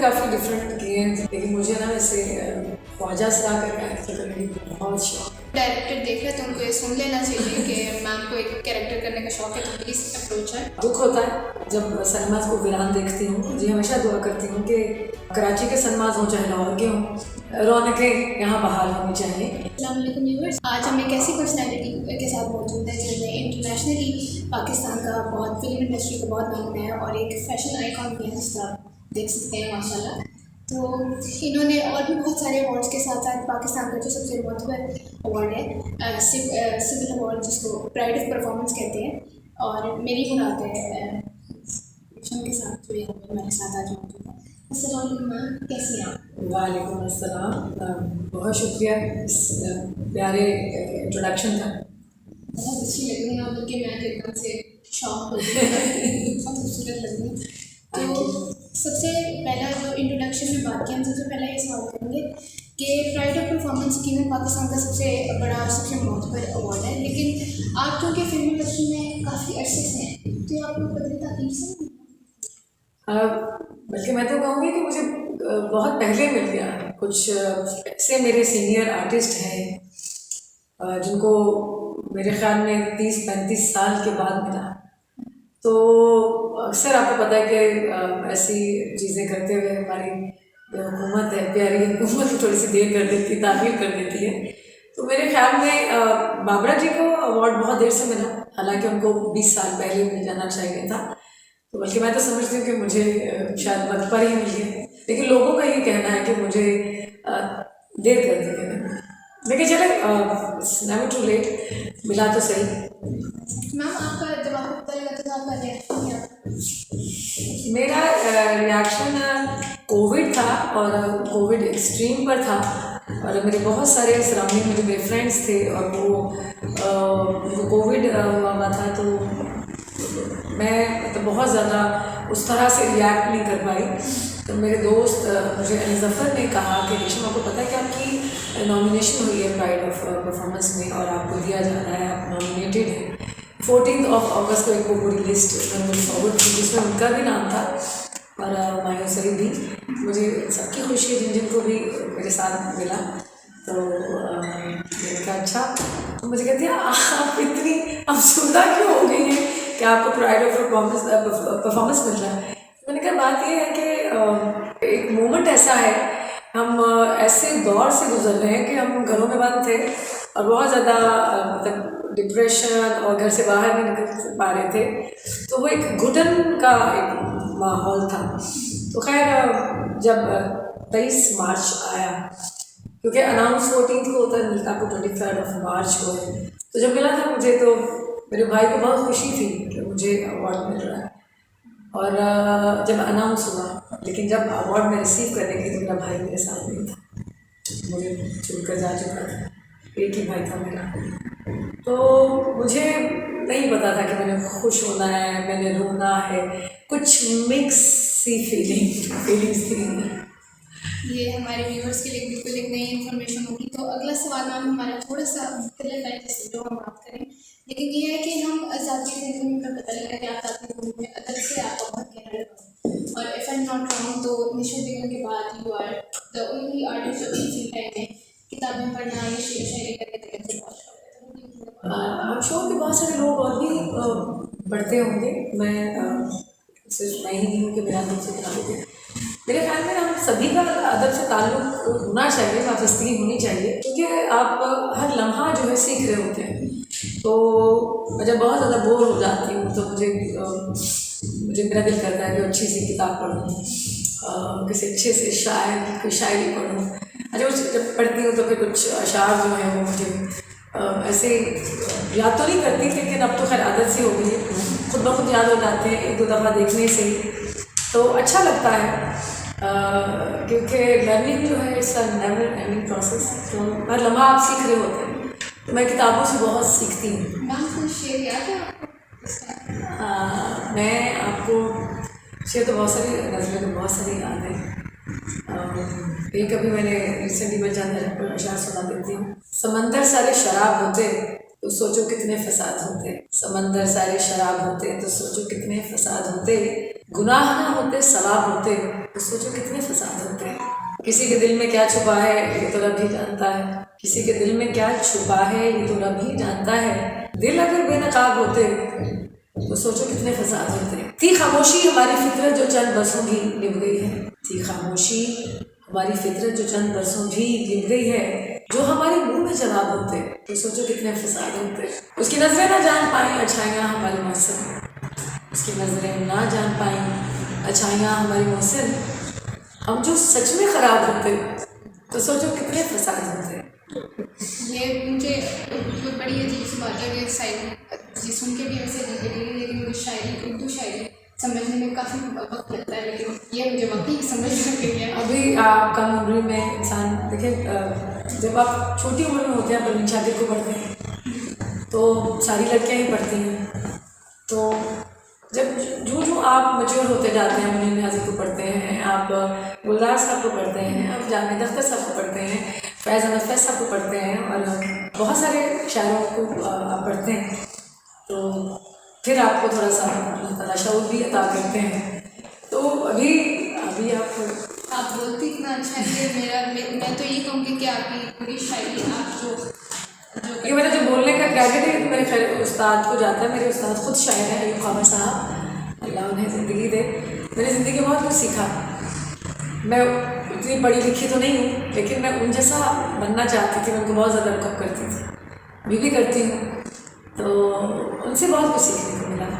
काफ़ी डिफरेंट किए हैं, लेकिन मुझे ना वैसे ख्वाजा सरा का कैरेक्टर करने की बहुत शौक है। डायरेक्टर देख रहे तो उनको ये सुन लेना चाहिए कि मैम को एक कैरेक्टर करने का शौक है, तो प्लीज़ अप्रोच है। दुख होता है जब सनमाज को वीरान देखती हूँ। जी हमेशा दुआ करती हूँ कि कराची के सनमाज हों चाहे लाहौर के हों, रौनकें यहाँ बहाल होनी चाहिए। अस्सलाम वालेकुम व्यूअर्स, आज हम एक ऐसी पर्सनैलिटी के साथ मौजूद है जिन्होंने इंटरनेशनली पाकिस्तान का बहुत फिल्म इंडस्ट्री को बहुत नाम है और एक फैशन आइकॉन भी है, जिसका आप देख सकते हैं माशाल्लाह। तो इन्होंने और भी बहुत सारे अवार्ड्स के साथ साथ पाकिस्तान का जो सबसे महत्वपूर्ण अवार्ड है सिविल अवार्ड, जिसको प्राइड ऑफ परफॉर्मेंस कहते हैं, और मेरी मुराद है के साथ जो यहाँ पर मेरे साथ आज मौजूद है। अस्सलाम वालेकुम मैम, कैसी हैं आप? वालेकुम अस्सलाम, बहुत शुक्रिया इस प्यारे इंट्रोडक्शन का। बहुत अच्छी लग रही है आप, बल्कि मैं एकदम से शॉक हो गई, बहुत खूबसूरत लग रही है। तो सबसे पहला जो इंट्रोडक्शन में बात की, हम सबसे पहले ये सवाल करेंगे कि प्राइड ऑफ परफॉर्मेंस यकीनन पाकिस्तान का सबसे बड़ा और सबसे महत्वपूर्ण अवार्ड है, लेकिन आप क्योंकि फिल्म इंडस्ट्री में काफ़ी अरसे से हैं, तो आपको कदर ताकीद से बल्कि मैं तो कहूँगी कि मुझे बहुत पहले मिल गया। कुछ ऐसे मेरे सीनियर आर्टिस्ट हैं जिनको मेरे ख्याल में 30-35 साल के बाद मिला। तो अक्सर आपको पता है कि ऐसी चीज़ें करते हुए हमारी जो हुकूमत है, प्यारी हुकूमत थोड़ी सी देर कर देती है, तामील कर देती है। तो मेरे ख्याल में बाबरा जी को अवार्ड बहुत देर से मिला, हालांकि उनको 20 साल पहले मिल जाना चाहिए था। तो बल्कि मैं तो समझती हूँ कि मुझे शायद वक्त पर ही मिल गया, लेकिन लोगों का ये कहना है कि मुझे देर कर दी गई। लेकिन चले, नेवर टू लेट, मिला तो सही। मैम आपका जब आपको पता लगा तो आपका रिएक्शन क्या था? मेरा रिएक्शन कोविड था, और कोविड एक्सट्रीम पर था, और मेरे बहुत सारे सराउंडिंग में जो मेरे फ्रेंड्स थे और वो कोविड हुआ था, तो मैं मतलब बहुत ज़्यादा उस तरह से रिएक्ट नहीं कर पाई। तो मेरे दोस्त मुझे अली ज़फ़र ने कहा कि रेशम, आपको पता है कि आपकी नॉमिनेशन हुई है प्राइड ऑफ परफॉर्मेंस में और आपको दिया जा रहा है, आप नॉमिनेटेड हैं। 14 अगस्त को एक वो पूरी लिस्ट उन्होंने मुझे फॉरवर्ड की, जिसमें उनका भी नाम था और मायूसरी भी। मुझे सबकी खुशी है जिनको भी मेरे साथ मिला। तो मैंने कहा अच्छा, तो मुझे कहती है आप इतनी अफसरदा क्यों हो गई हैं कि आपको प्राइड ऑफ परफॉर्मेंस मिल रहा है। मैंने कहा बात ये है कि एक मोमेंट ऐसा है, हम ऐसे दौर से गुजर रहे हैं कि हम घरों में बंद थे और बहुत ज़्यादा मतलब डिप्रेशन और घर से बाहर नहीं निकल पा रहे थे, तो वो एक घुटन का एक माहौल था। तो खैर जब 23 मार्च आया, क्योंकि अनाउंस 14 को होता है, मिलता को 23 मार्च को है, तो जब मिला था मुझे तो मेरे भाई को बहुत खुशी थी कि मुझे अवार्ड मिल रहा है। और जब अनाउंस हुआ, लेकिन जब अवार्ड में रिसीव करने गई तो मेरा भाई मेरे साथ नहीं था, मुझे छोड़कर जा चुका था। एक ही भाई था मेरा। तो मुझे नहीं पता था कि मैंने खुश होना है, मैंने रोना है, कुछ मिक्स सी फीलिंग्स थी। ये हमारे व्यूअर्स के लिए बिल्कुल एक नई इन्फॉर्मेशन होगी। तो अगला सवाल मैम हमारा थोड़ा सा मुख्तलिफ है जैसे जो हम बात करें, लेकिन ये है कि हम ज़ाती ज़िंदगी में पता लगा कि आप ज़ाती ज़िंदगी में अदब से आपका बहुत गहरा लगाव, और if I am not wrong तो निशा बेगम के बाद you are the only artist जो इसी टाइम में किताबें पढ़ना या शेर शायरी करने तक से बहुत शौक है। हम श्योर कि बहुत सारे लोग और भी पढ़ते होंगे, मैं सिर्फ मैं ही नहीं हूँ कि मेरा अदब से ताल्लुक़ है। मेरे ख्याल में हम सभी का अदब से ताल्लुक़ होना चाहिए, वाबस्तगी होनी चाहिए, क्योंकि आप हर लम्हा जो है सीख रहे होते हैं। तो मैं जब बहुत ज़्यादा बोर हो जाती हूँ तो मुझे मेरा दिल करता है कि अच्छी सी किताब पढ़ूँ, किसी अच्छे से शायर की शायरी पढ़ूँ। अच्छा, जब पढ़ती हूँ तो फिर कुछ अशार जो है वो मुझे ऐसे याद तो नहीं करती, लेकिन अब तो खैर आदत सी हो गई है, खुद ब खुद याद हो जाते हैं 1-2 दफ़ा देखने से ही, तो अच्छा लगता है। क्योंकि लर्निंग जो है it's a never ending process, तो हर लम्हा आप सीख रहे होते हैं। तो मैं किताबों से बहुत सीखती हूँ। मैम कुछ शेर याद है आपको? मैं आपको शेर तो बहुत सारी नज़में तो बहुत सारी याद है। एक अभी मैंने रिसेंटली में जाना अशार सुना देती हूँ। समंदर सारे शराब होते, तो सोचो कितने फसाद होते, समंदर सारे शराब होते तो सोचो कितने फसाद होते, गुनाह ना होते सवाब होते तो सोचो कितने फसाद होते। किसी के दिल में क्या छुपा है ये तो रब ही जानता है, किसी के दिल में क्या छुपा है ये तो रब ही जानता है। दिल अगर बेनकाब होते तो सोचो कितने फसाद होते। थी खामोशी हमारी फितरत जो चंद बरसों की निभ गई है, थी खामोशी हमारी फितरत जो चंद बरसों भी निभ गई है, जो हमारे मुंह में जवाब होते तो सोचो कितने फसाद होते। उसकी नजरें ना जान पाई अच्छाइयाँ हमारे मौसम, उसकी नजरें ना जान पाई अच्छाइयाँ हमारी मौसम, हम जो सच में खराब होते तो सोचो कितने फसाद होते। ये मुझे बड़ी अजीब सी बात है कि शायरी जी सुन के भी ऐसे अजीब लगी, लेकिन मुझे शायरी उर्दू शायरी समझने में काफ़ी वक्त लगता है, लेकिन ये मुझे वाकई समझ लग गई है। अभी आप कम उम्र में इंसान देखिए, जब आप छोटी उम्र में होते हैं परवीन शादी को पढ़ते हैं तो सारी लड़कियां ही पढ़ती हैं, तो जब जो जो आप मैच्योर होते जाते हैं, मुनीर न्याज़ी को पढ़ते हैं, आप गुलजार साहब को पढ़ते हैं, आप जावेद अख्तर साहब को पढ़ते हैं, फैज़ अहमद फैज़ साहब को पढ़ते हैं और बहुत सारे शायरों को आप पढ़ते हैं, तो फिर आपको थोड़ा सा अल्लाह ताला शऊर भी अता करते हैं। तो अभी अभी आप बोलती इतना अच्छा है कि मैं तो ये कहूँगी कि आपकी पूरी शायरी आप जो ये मेरा जो बोलने का क्रेडिट है तो मेरे खैर उस्ताद को जाता है। मेरे उस्ताद खुद शायर हैं, अयूब खामर साहब, अल्लाह उन्हें ज़िंदगी दे। मैंने ज़िंदगी में बहुत कुछ सीखा। मैं उतनी पढ़ी लिखी तो नहीं हूँ, लेकिन मैं उन जैसा बनना चाहती थी, मैं उनको बहुत ज़्यादा रुकअप करती थी, अभी भी करती हूँ, तो उनसे बहुत कुछ सीखने को मिला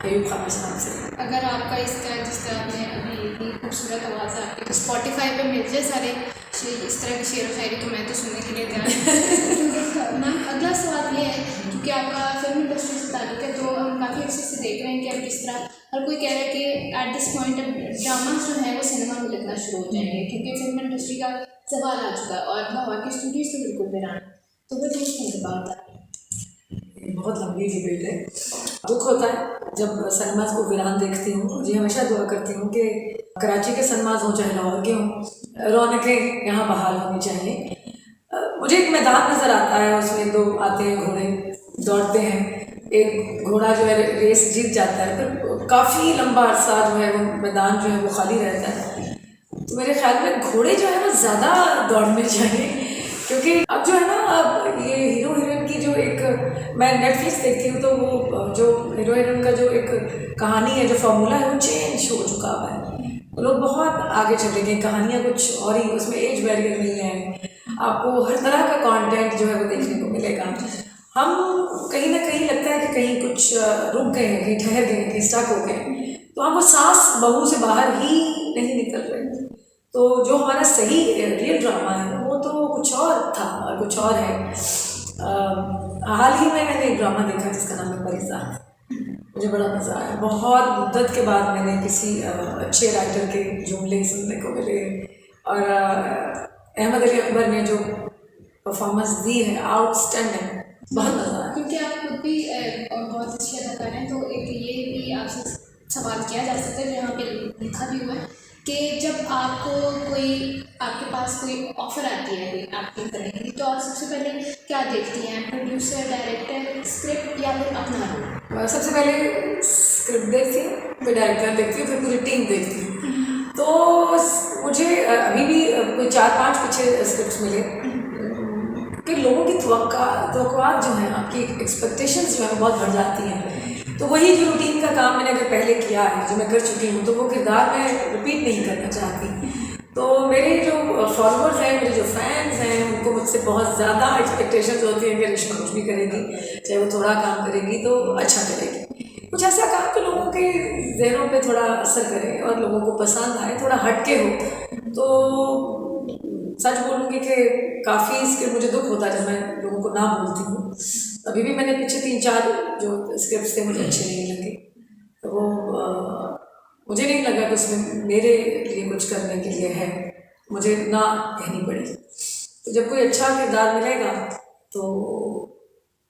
अयूब खामर साहब से। अगर आपका इस तरह जिस तरह आपने अभी इतनी खूबसूरत आवाज़ है आपकी, स्पॉटिफाई पे मिल जाए सारे इस तरह की शेर शायरी, तो मैं तो सुनने के लिए तैयार हूँ। मैम अगला सवाल ये है, क्योंकि आपका फिल्म इंडस्ट्री से ताल्लुक है, तो हम काफ़ी अर्से से देख रहे हैं कि अब किस तरह हर कोई कह रहा है कि एट दिस पॉइंट अब ड्रामाज जो है वो सिनेमा में लगना शुरू हो जाएंगे, क्योंकि फिल्म इंडस्ट्री का सवाल आ चुका है और हवा के स्टूडियोज तो बिल्कुल वीरान। तो वो चीज़ नहीं बात है, बहुत लंबी डिबेट है। दुख होता है जब सनमाज को वीरान देखती हूँ। जी हमेशा दुआ करती हूँ कि कराची के सनमाज हों चाहे लाहौर के हों, रौनकें यहाँ बहाल होनी चाहिए। मुझे एक मैदान नज़र आता है, उसमें दो आते हैं घोड़े, दौड़ते हैं, एक घोड़ा जो है रेस जीत जाता है, फिर काफ़ी लंबा अरसा जो है वो मैदान जो है वो खाली रहता है। तो मेरे ख्याल में घोड़े जो है वो ज़्यादा दौड़ने चाहिए, क्योंकि अब जो है ना, अब ये हीरो हीरोइन की जो एक, मैं नेटफ्लिक्स देखती हूँ तो वो जो हीरो हीरोइन का जो एक कहानी है, जो फॉर्मूला है वो चेंज हो चुका हुआ है। वो लोग बहुत आगे चले गए, कहानियाँ कुछ और ही, उसमें एज बैरियर नहीं है, आपको हर तरह का कंटेंट जो है वो देखने को मिलेगा। हम कहीं ना कहीं लगता है कि कहीं कुछ रुक गए हैं, कहीं ठहर गए हैं, कहीं स्टक हो गए, तो हम वो सांस बहू से बाहर ही नहीं निकल रहे। तो जो हमारा सही रियल ड्रामा है वो तो कुछ और था और कुछ और है। हाल ही में मैंने एक ड्रामा देखा जिसका नाम है परिजात। मुझे बड़ा मज़ा आया, बहुत मुद्दत के बाद मैंने किसी अच्छे राइटर के जुमले सुनने को मिले, और अहमद अली अकबर ने जो परफॉर्मेंस दी है आउटस्टैंडिंग, बहुत मज़ा आया। क्योंकि आप खुद भी बहुत अच्छी अदाकार हैं, तो एक ये भी आपसे सवाल किया जा सकता है जो यहाँ पे लिखा भी हुआ है कि जब आपको कोई आपके पास कोई ऑफर आती है कोई एक्टिंग करने की, तो आप सबसे पहले क्या देखती हैं, प्रोड्यूसर, डायरेक्टर, स्क्रिप्ट या फिर अपना रोल? सबसे पहले स्क्रिप्ट देखती हूँ, फिर डायरेक्टर देखती हूँ, फिर पूरी टीम देखती हूँ। तो मुझे अभी भी कोई 4-5 पीछे स्क्रिप्ट मिले कि लोगों की तवक्कुआत जो है, आपकी एक्सपेक्टेशंस जो है बहुत बढ़ जाती हैं। तो वही जो रूटीन का काम मैंने अगर पहले किया है, जो मैं कर चुकी हूँ, तो वो किरदार मैं रिपीट नहीं करना चाहती। तो मेरे जो फॉलोअर्स हैं, मेरे जो फैंस हैं, उनको मुझसे बहुत ज़्यादा एक्सपेक्टेशंस होती हैं कि रेशमा कुछ भी करेगी, चाहे वो थोड़ा काम करेगी तो अच्छा करेगी, कुछ ऐसा काम तो लोगों के जहनों पे थोड़ा असर करे और लोगों को पसंद आए, थोड़ा हटके हो। तो सच बोलूँगी कि काफ़ी इसके मुझे दुख होता है जब मैं लोगों को ना बोलती हूँ। अभी भी मैंने पीछे 3-4 जो स्क्रिप्ट्स थे मुझे अच्छे नहीं लगे, तो वो मुझे नहीं लगा कि उसमें मेरे लिए कुछ करने के लिए है, मुझे ना कहनी पड़ी। तो जब कोई अच्छा किरदार मिलेगा तो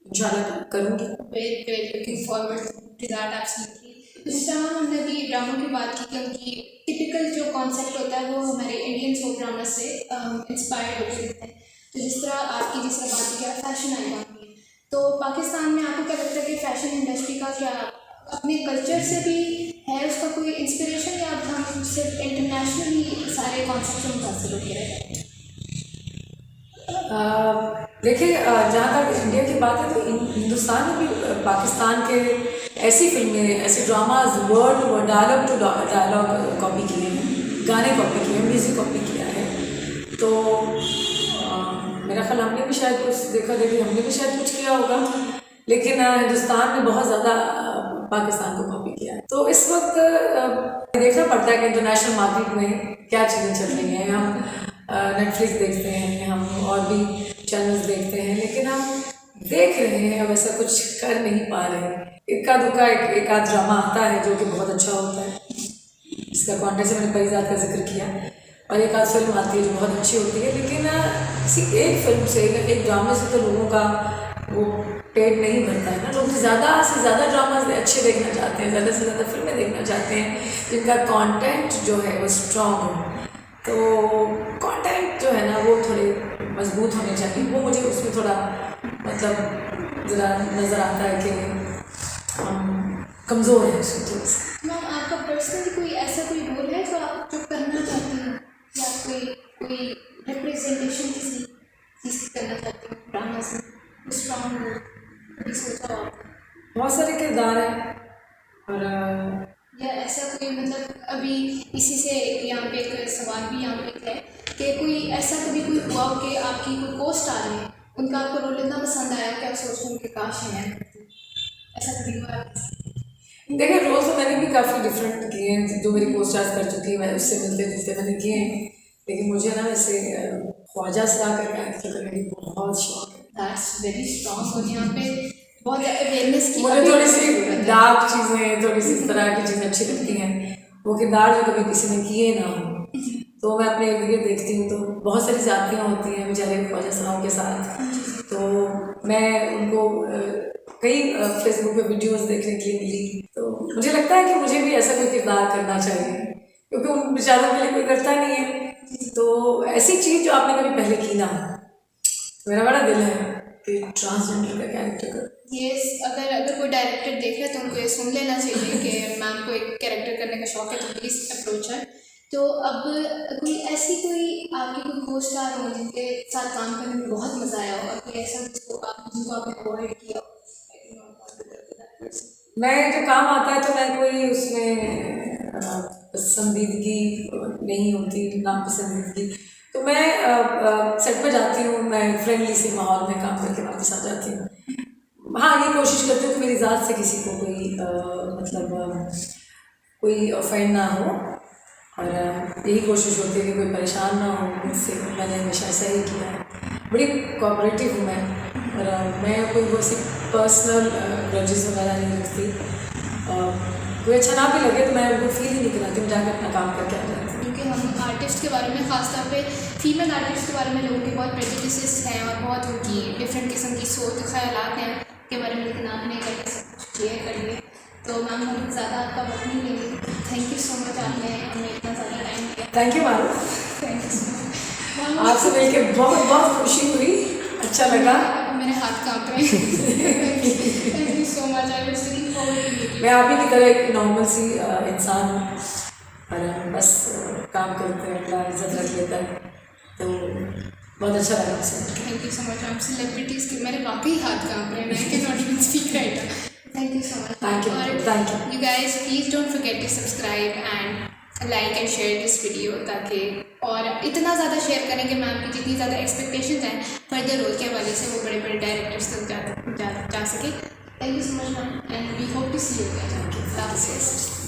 इंशाल्लाह करूँगी। Very looking forward to that absolutely. जिस तरह हमने अभी ड्रामों की बात की कि उनकी टिपिकल जो कॉन्सेप्ट होता है वो हमारे इंडियन सोप ड्रामा से इंस्पायर्ड होकर दिखते हैं। तो जिस तरह आपकी जिस तरह बात की फैशन आइकॉन की है, तो पाकिस्तान में आपको क्या लगता है कि फ़ैशन इंडस्ट्री का क्या अपने कल्चर से भी है उसका कोई इंस्पिरेशन, या अब हम सिर्फ इंटरनेशनली सारे कॉन्सेप्ट से मुतासर होकर रह जाते हैं? देखिए, जहाँ तक इंडिया की बात है तो हिंदुस्तान में भी पाकिस्तान के ऐसी फिल्में, ऐसे dramas word to word, dialogue to dialogue copy किए हैं, गाने कॉपी किए हैं, म्यूज़िक कॉपी किया है। तो मेरा ख्याल हमने भी शायद कुछ देखा देखी, हमने भी शायद कुछ किया होगा, लेकिन हिंदुस्तान ने बहुत ज़्यादा पाकिस्तान को कॉपी किया है। तो इस वक्त देखना पड़ता है कि इंटरनेशनल मार्केट में क्या चीज़ें चल रही हैं। हम नेटफ्लिक्स देखते हैं, हम और भी चैनल्स देखते हैं, लेकिन हम देख रहे हैं, अब ऐसा कुछ कर नहीं पा रहे हैं। इक्का दुक्का एक आध ड्रामा आता है जो कि बहुत अच्छा होता है, इसका कॉन्टेंट से मैंने परिजात का जिक्र किया, और एक आध फिल्म आती है जो बहुत अच्छी होती है, लेकिन किसी एक फिल्म से, एक ड्रामे से तो लोगों का वो पेट नहीं भरता है ना। लोग ज़्यादा से ज़्यादा ड्रामाज अच्छे देखना चाहते हैं, ज़्यादा से ज़्यादा फिल्में देखना चाहते हैं जिनका कंटेंट जो है वो स्ट्रॉन्ग हो। तो कंटेंट जो है ना वो थोड़े मजबूत होने चाहिए, वो मुझे उसमें थोड़ा मतलब ज़रा नज़र आता है कि कमज़ोर है उसमें थोड़ा सा। मैम, आपका पर्सनली कोई ऐसा कोई रोल है जो आप जो करना चाहती हैं, या कोई रिप्रेजेंटेशन किसी चीज़ की करना चाहती हैं ड्रामा से, स्ट्रॉन्ग रोल कभी सोचा हो आपने? बहुत सारे किरदार हैं, और या ऐसा कोई मतलब अभी इसी से यहाँ पे एक सवाल भी यहाँ पे है कि कोई ऐसा कभी कोई हुआ हो कि आपकी कोई को स्टार है, उनका आपको रोल इतना पसंद आया कि आप सोचते हो कि काश है, ऐसा कभी हुआ है? देखिए, रोल तो मैंने भी काफ़ी डिफरेंट किए हैं, जो मेरी को स्टार्स कर चुकी है, मैं उससे मिलते जुलते मैंने किए हैं, लेकिन मुझे ना वैसे ख्वाजा सरा का कैरेक्टर करने की बहुत शौक है। दैट्स वेरी स्ट्रॉन्ग, और यहाँ पे बहुत अवेयरनेस की मुझे थोड़ी सी डार्क चीज़ें, थोड़ी सी इस तरह की चीज़ें अच्छी लगती हैं, वो किरदार जो कभी किसी ने किए ना हो। तो मैं अपने वीडियो देखती हूँ तो बहुत सारी जातियाँ होती हैं बेचारे ख्वाजा सराओं के साथ, तो मैं उनको कई फेसबुक पे वीडियोस देखने के लिए मिली, तो मुझे लगता है कि मुझे भी ऐसा कोई किरदार करना चाहिए, क्योंकि उन बेचारों के लिए कोई करता नहीं है। तो ऐसी चीज़ जो आपने कभी पहले की ना, मेरा बड़ा दिल है कि ट्रांसजेंडर का कैरेक्टर कर। ये अगर कोई डायरेक्टर देख रहा है तो उनको ये सुन लेना चाहिए कि मैम को एक कैरेक्टर करने का शौक है, तो प्लीज़ अप्रोच है। तो अब कोई ऐसी कोई आपकी कोई को स्टार हो जिनके साथ काम करने में बहुत मज़ा आया हो, और कोई ऐसा जिनको आपने अवॉइड किया हो? मैं जो काम आता है तो मैं कोई उसमें पसंदीदगी नहीं होती, नापसंदीदगी, तो मैं सेट पे जाती हूँ, मैं फ्रेंडली से माहौल में काम करके वापस आ जाती हूँ। हाँ, ये कोशिश करती हूँ कि मेरी ज़ात से किसी को कोई मतलब कोई ऑफेंड ना हो, और यही कोशिश होती है कि कोई परेशान ना हो मुझसे। मैंने हमेशा ऐसा ही किया है, बड़ी कोऑपरेटिव हूँ मैं, और मैं कोई वो सी पर्सनल ग्रजेस वगैरह नहीं रखती, कोई अच्छा ना भी लगे तो मैं उनको फील ही नहीं कराती, मैं जाकर अपना काम करके आ जाती हूँ। क्योंकि हम आर्टिस्ट के बारे में, ख़ासतौर पे फीमेल आर्टिस्ट के बारे में लोगों के बहुत प्रेजुडिसेस हैं और बहुत उनकी डिफरेंट किस्म की सोच ख्यालात हैं के बारे में, लेकिन आपने करके सब कुछ क्लियर कर लिए। तो मैम, हम ज़्यादा आपका वक्त नहीं लेंगे, थैंक यू सो मच, आपने हमें इतना ज़्यादा टाइम दिया। Thank you ma'am, thank you so much, आपसे मिलकर बहुत बहुत खुशी हुई, अच्छा लगा। मेरे हाथ कांप रहे हैं। Thank you so much, I was looking forward to meet you. मैं आप ही की तरह एक नॉर्मल सी इंसान हूँ, और बस काम करते हैं, अपना इज्जत रख लेता है, तो बहुत अच्छा लगा आपसे। Thank you so much ma'am. Celebrities के मेरे वाकई हाथ कांप रहे हैं, I can not even speak right now. Thank you so much. Thank you, thank you. You guys please don't forget to subscribe and like and share this video, ताकि और इतना ज़्यादा शेयर करें कि मैम की जितनी ज़्यादा एक्सपेक्टेशंस हैं फर्दर रोल के हवाले से वो बड़े बड़े डायरेक्टर्स तक जा सके। Thank you so much ma'am, and we hope to see you. Thank you.